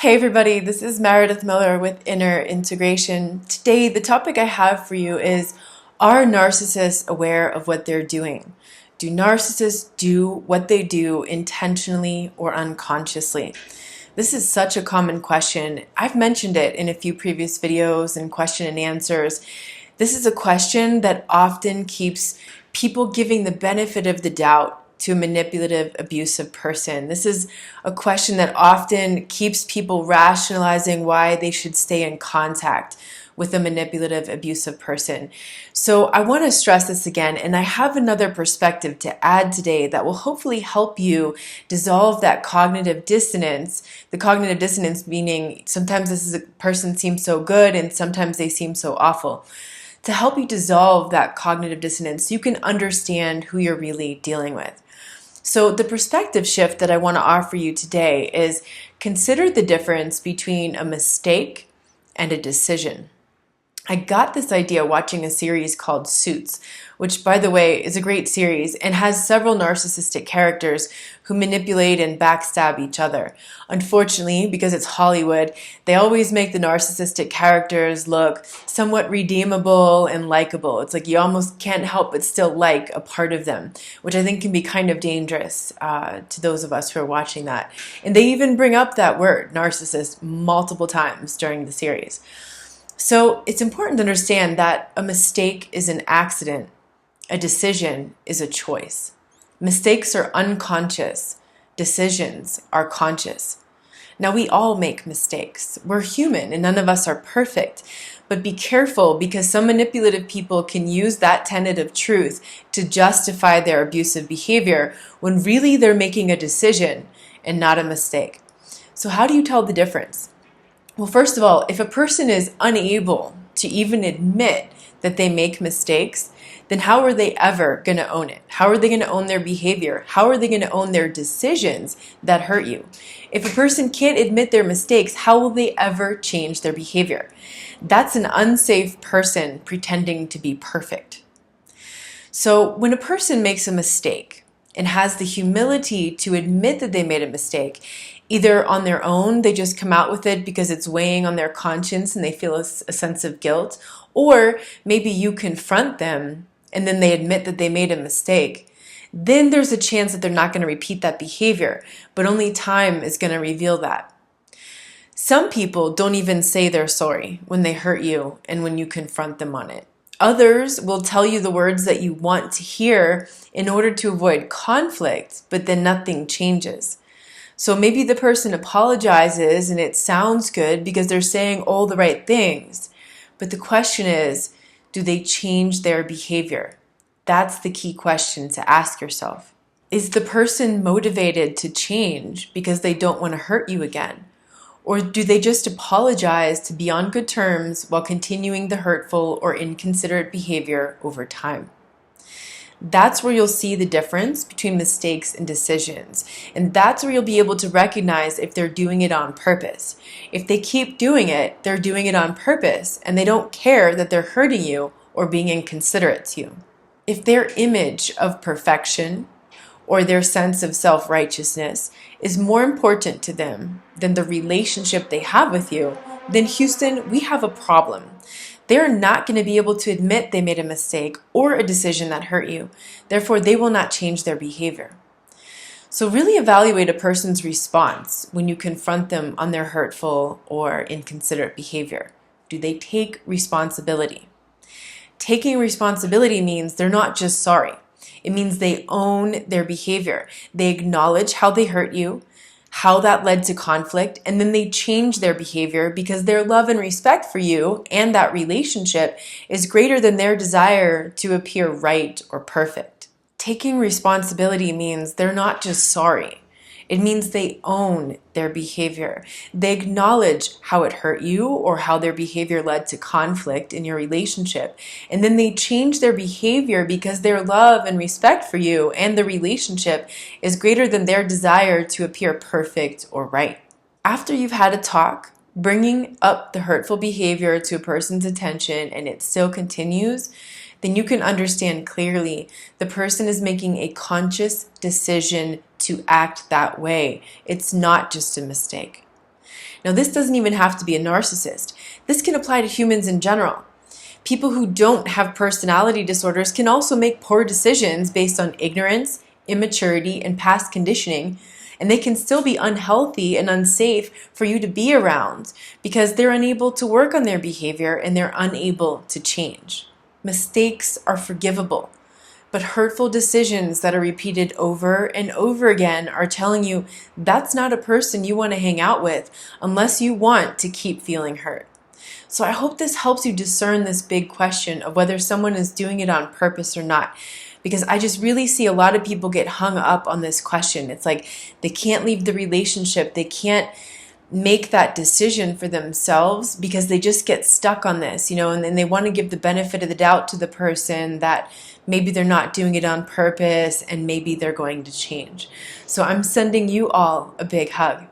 Hey everybody, this is Meredith Miller with Inner Integration. Today, the topic I have for you is, are narcissists aware of what they're doing? Do narcissists do what they do intentionally or unconsciously? This is such a common question. I've mentioned it in a few previous videos and question and answers. This is a question that often keeps people giving the benefit of the doubt to a manipulative, abusive person. This is a question that often keeps people rationalizing why they should stay in contact with a manipulative, abusive person. So I want to stress this again, and I have another perspective to add today that will hopefully help you dissolve that cognitive dissonance. The cognitive dissonance meaning sometimes this is a person seems so good and sometimes they seem so awful. To help you dissolve that cognitive dissonance, you can understand who you're really dealing with. So the perspective shift that I want to offer you today is consider the difference between a mistake and a decision. I got this idea watching a series called Suits, which, by the way, is a great series and has several narcissistic characters who manipulate and backstab each other. Unfortunately, because it's Hollywood, they always make the narcissistic characters look somewhat redeemable and likable. It's like you almost can't help but still like a part of them, which I think can be kind of dangerous to those of us who are watching that. And they even bring up that word, narcissist, multiple times during the series. So it's important to understand that a mistake is an accident. A decision is a choice. Mistakes are unconscious. Decisions are conscious. Now, we all make mistakes. We're human and none of us are perfect. But be careful, because some manipulative people can use that tenet of truth to justify their abusive behavior when really they're making a decision and not a mistake. So how do you tell the difference? Well, first of all, if a person is unable to even admit that they make mistakes, then how are they ever going to own it? How are they going to own their behavior? How are they going to own their decisions that hurt you? If a person can't admit their mistakes, how will they ever change their behavior? That's an unsafe person pretending to be perfect. So when a person makes a mistake and has the humility to admit that they made a mistake, either on their own, they just come out with it because it's weighing on their conscience and they feel a sense of guilt, or maybe you confront them and then they admit that they made a mistake, then there's a chance that they're not going to repeat that behavior, but only time is going to reveal that. Some people don't even say they're sorry when they hurt you and when you confront them on it. Others will tell you the words that you want to hear in order to avoid conflict, but then nothing changes. So maybe the person apologizes and it sounds good because they're saying all the right things. But the question is, do they change their behavior? That's the key question to ask yourself. Is the person motivated to change because they don't want to hurt you again? Or do they just apologize to be on good terms while continuing the hurtful or inconsiderate behavior over time? That's where you'll see the difference between mistakes and decisions. And that's where you'll be able to recognize if they're doing it on purpose. If they keep doing it, they're doing it on purpose and they don't care that they're hurting you or being inconsiderate to you. If their image of perfection or their sense of self-righteousness is more important to them than the relationship they have with you, then Houston, we have a problem. They're not going to be able to admit they made a mistake or a decision that hurt you. Therefore, they will not change their behavior. So really evaluate a person's response when you confront them on their hurtful or inconsiderate behavior. Do they take responsibility? Taking responsibility means they're not just sorry. It means they own their behavior. They acknowledge how they hurt you, how that led to conflict, and then they change their behavior because their love and respect for you and that relationship is greater than their desire to appear right or perfect. Taking responsibility means they're not just sorry. It means they own their behavior. They acknowledge how it hurt you or how their behavior led to conflict in your relationship. And then they change their behavior because their love and respect for you and the relationship is greater than their desire to appear perfect or right. After you've had a talk, bringing up the hurtful behavior to a person's attention and it still continues, then you can understand clearly the person is making a conscious decision to act that way. It's not just a mistake. Now, this doesn't even have to be a narcissist. This can apply to humans in general. People who don't have personality disorders can also make poor decisions based on ignorance, immaturity, and past conditioning, and they can still be unhealthy and unsafe for you to be around because they're unable to work on their behavior and they're unable to change. Mistakes are forgivable, but hurtful decisions that are repeated over and over again are telling you that's not a person you want to hang out with unless you want to keep feeling hurt. So I hope this helps you discern this big question of whether someone is doing it on purpose or not. Because I just really see a lot of people get hung up on this question. It's like they can't leave the relationship. They can't make that decision for themselves because they just get stuck on this, and then they want to give the benefit of the doubt to the person that maybe they're not doing it on purpose and maybe they're going to change. So I'm sending you all a big hug.